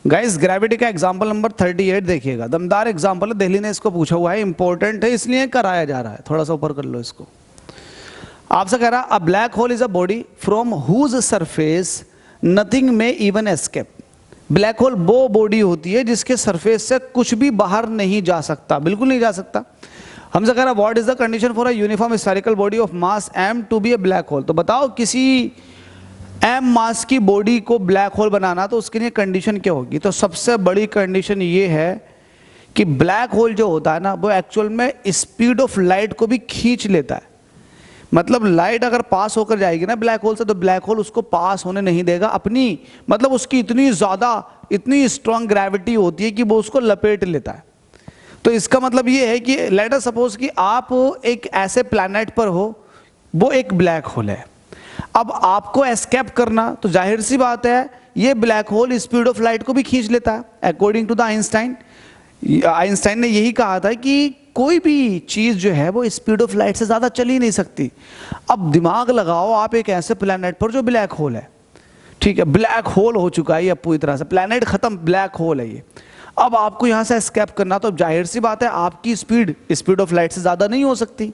Guys gravity का example number 38 देखिएगा, दमदार एग्जांपल है, दिल्ली ने इसको पूछा हुआ है, इंपॉर्टेंट है इसलिए कराया जा रहा है। थोड़ा सा ऊपर कर लो इसको। आपसे कह रहा a black hole is a body from whose surface nothing में इवन एस्केप। ब्लैक होल वो बॉडी होती है जिसके सरफेस से कुछ भी बाहर नहीं जा सकता, बिल्कुल नहीं जा सकता। हमसे कह रहा what is the condition for a uniform spherical body of mass m to be a black hole. तो बताओ किसी m मास की बॉडी को ब्लैक होल बनाना तो उसके लिए कंडीशन क्या होगी। तो सबसे बड़ी कंडीशन ये है कि ब्लैक होल जो होता है ना वो एक्चुअल में स्पीड ऑफ लाइट को भी खींच लेता है। मतलब लाइट अगर पास होकर जाएगी ना ब्लैक होल से तो ब्लैक होल उसको पास होने नहीं देगा अपनी, मतलब उसकी इतनी ज्यादा इतनी स्ट्रांग ग्रेविटी होती है कि वो उसको लपेट लेता है। तो इसका मतलब ये है कि लेट अस सपोज कि आप एक ऐसे प्लैनेट पर हो, वो एक ब्लैक होल है। अब आपको एस्केप करना तो जाहिर सी बात है ये black hole speed of light को भी खींच लेता है according to the Einstein. Einstein ने यही कहा था कि कोई भी चीज जो है वो स्पीड ऑफ लाइट से ज्यादा चल ही नहीं सकती। अब दिमाग लगाओ आप एक ऐसे प्लैनेट पर जो ब्लैक होल है, ठीक है, ब्लैक होल हो चुका है ये पूरी तरह से, प्लैनेट खत्म, ब्लैक होल है ये। अब आपको यहां से एस्केप करना तो जाहिर सी बात है आपकी स्पीड ऑफ लाइट से ज्यादा नहीं हो सकती,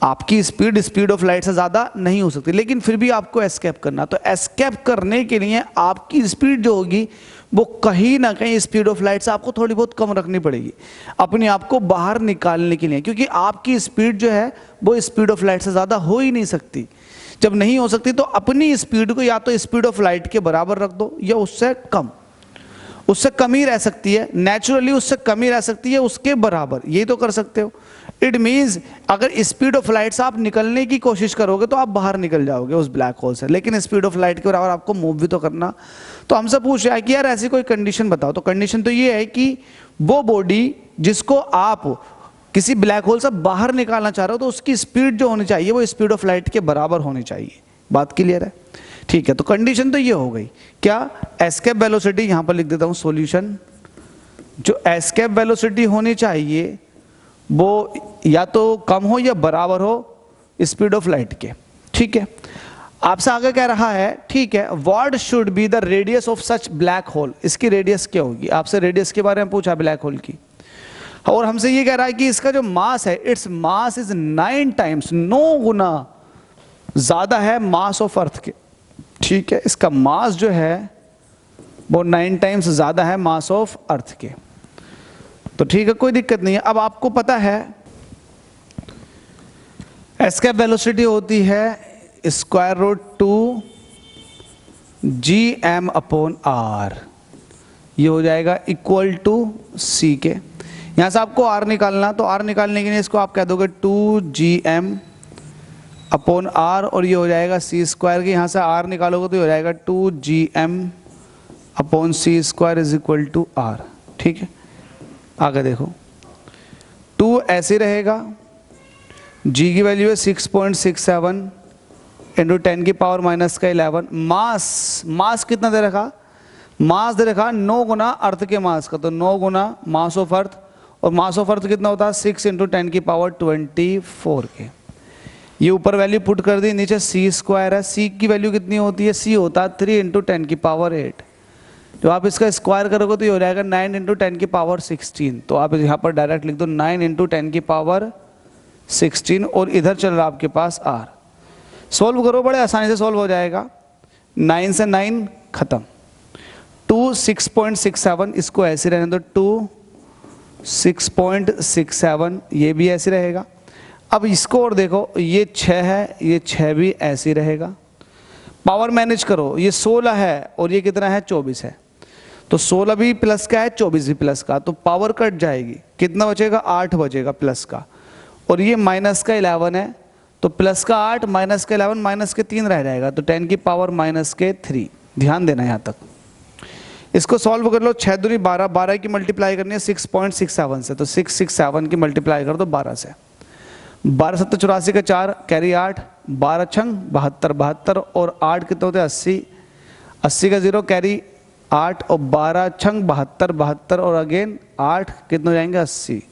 आपकी स्पीड ऑफ लाइट से ज्यादा नहीं हो सकती, लेकिन फिर भी आपको एस्केप करना। तो एस्केप करने के लिए आपकी स्पीड जो होगी वो कहीं ना कहीं स्पीड ऑफ लाइट से आपको थोड़ी बहुत कम रखनी पड़ेगी अपने आप को बाहर निकालने के लिए, क्योंकि आपकी स्पीड जो है वो स्पीड ऑफ लाइट से ज्यादा हो ही नहीं सकती। जब नहीं हो सकती तो अपनी स्पीड को या तो स्पीड ऑफ लाइट के बराबर रख दो या उससे कम ही रह सकती है, नेचुरली उससे कम ही रह सकती है, उसके बराबर, ये तो कर सकते हो। इट मीन्स अगर स्पीड ऑफ लाइट से आप निकलने की कोशिश करोगे तो आप बाहर निकल जाओगे उस ब्लैक होल से, लेकिन स्पीड ऑफ लाइट के बराबर आपको मूव भी तो करना। तो हमसे पूछ रहा है कि यार ऐसी कोई कंडीशन बताओ। तो कंडीशन तो ये है कि वो बॉडी जिसको आप किसी ब्लैक होल से बाहर निकालना चाह रहे हो तो उसकी स्पीड जो होनी चाहिए वो स्पीड ऑफ लाइट के बराबर होनी चाहिए। बात क्लियर है? ठीक है, तो कंडीशन तो ये हो गई। क्या? एस्केप वेलोसिटी, यहां पर लिख देता हूं सॉल्यूशन, जो एस्केप वेलोसिटी होनी चाहिए वो या तो कम हो या बराबर हो स्पीड ऑफ लाइट के। ठीक है, आपसे आगे कह रहा है, ठीक है, what should be the radius of such black hole. इसकी रेडियस क्या होगी? आपसे रेडियस के बारे में पूछा ब्लैक होल की, और हमसे ये कह रहा है कि इसका जो मास है, इट्स मास इज 9 टाइम्स, 9 गुना ज्यादा है मास ऑफ अर्थ के। ठीक है, इसका मास जो है वो 9 टाइम्स ज्यादा है मास ऑफ अर्थ के। तो ठीक है, कोई दिक्कत नहीं है। अब आपको पता है एस्केप वेलोसिटी होती है स्क्वायर रूट 2 gm/r, ये हो जाएगा इक्वल टू c के। यहां से आपको r निकालना, तो r निकालने के लिए इसको आप कह दोगे 2 gm/r और ये हो जाएगा c स्क्वायर के। यहां से r निकालोगे तो ये हो जाएगा 2 gm/c square is equal to r। ठीक है, आगे देखो, 2 ऐसे रहेगा, g की वैल्यू है 6.67 इंटू 10 की पावर माइनस का 11। मास कितना दे रखा? मास दे रखा 9 गुना अर्थ के मास का, तो 9 गुना मास ऑफ अर्थ, और मास ऑफ अर्थ कितना होता है 6 इंटू 10 की पावर 24 के। ये ऊपर वैल्यू पुट कर दी, नीचे c स्क्वायर है, c की वैल्यू कितनी होती है? c होता है 3 इंटू 10 की पावर 8। जो आप इसका स्क्वायर करोगे तो ये हो जाएगा 9 इंटू 10 की पावर 16। तो आप यहाँ पर डायरेक्ट लिख दो 9 इंटू 10 की पावर 16, और इधर चल रहा आपके पास r। सॉल्व करो, बड़े आसानी से सॉल्व हो जाएगा। 9 से 9 खत्म, 2 6.67, इसको ऐसे रहने दो, 2 6.67, ये भी ऐसे रहेगा। अब इसको और देखो, ये 6 है, ये 6 भी ऐसे रहेगा। पावर मैनेज करो, ये 16 है और ये कितना है 24 है, तो 16 भी प्लस का है 24 भी प्लस का, तो पावर कट जाएगी, कितना बचेगा? 8 बचेगा प्लस का, और ये माइनस का 11 है, तो प्लस का 8 माइनस का 11 माइनस के 3 रह जाएगा, तो 10 की पावर माइनस के 3। ध्यान देना यहाँ तक। इसको सॉल्व कर लो, 6 दूनी 12, 12 की मल्टीप्लाई करनी है 6.67 से, तो 667 की मल्टीप्लाई कर दो 12 से, 12 7 84 का 4 कैरी 8, 12 छंग 72, 72 और 8 कितने होते हैं 80, 80 का 0 कैरी 8 और 12 छंग 72, 72 और अगेन 8 कितने हो जाएंगे 80।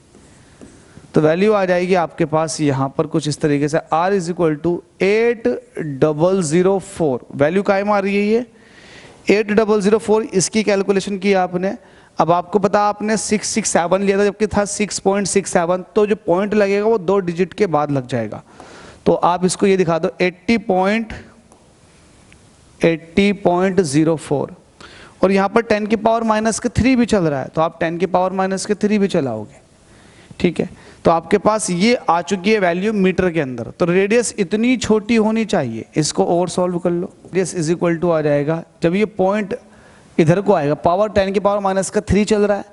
तो वैल्यू आ जाएगी आपके पास यहाँ पर कुछ इस तरीके से, r is equal to 8004। Value कायम आ रही है, 8004 इसकी कैलकुलेशन की आपने। अब आपको पता आपने 667 लिया था जबकि था 6.67, तो जो पॉइंट लगेगा वो 2 डिजिट के बाद लग जाएगा। तो आप इसको ये दिखा दो 80.04 और यहाँ पर 10 की पावर माइनस के 3 भी चल रहा है, तो आप 10 की पावर माइनस के 3 भी चलाओगे, ठीक है। तो आपके पास ये आ चुकी है वैल्यू मीटर के अंदर। तो रेडियस इतनी छोटी होनी चाहिए, इसको और सॉल्व कर लो। रेडियस इज इक्वल टू आ जाएगा, जब ये पॉइंट इधर को आएगा, पावर 10 की पावर माइनस का 3 चल रहा है,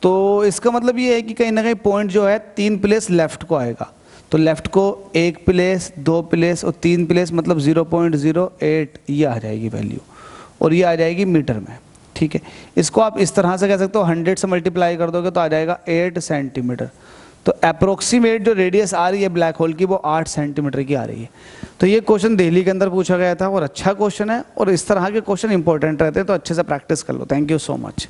तो इसका मतलब ये है कि कहीं ना कहीं पॉइंट जो है 3 प्लेस लेफ्ट को आएगा। तो लेफ्ट को 1 प्लेस, 2 प्लेस और 3 प्लेस, मतलब 0.08 ये आ जाएगी वैल्यू, और ये आ जाएगी मीटर में, ठीक है। इसको आप इस तरह से कह सकते हो, 100 से मल्टीप्लाई कर दोगे तो आ जाएगा 8 सेंटीमीटर। तो अप्रोक्सीमेट जो रेडियस आ रही है ब्लैक होल की वो 8 सेंटीमीटर की आ रही है। तो ये क्वेश्चन दिल्ली के अंदर पूछा गया था और अच्छा क्वेश्चन है, और इस तरह के क्वेश्चन इंपॉर्टेंट रहते हैं, तो अच्छे से प्रैक्टिस कर लो। Thank you so much.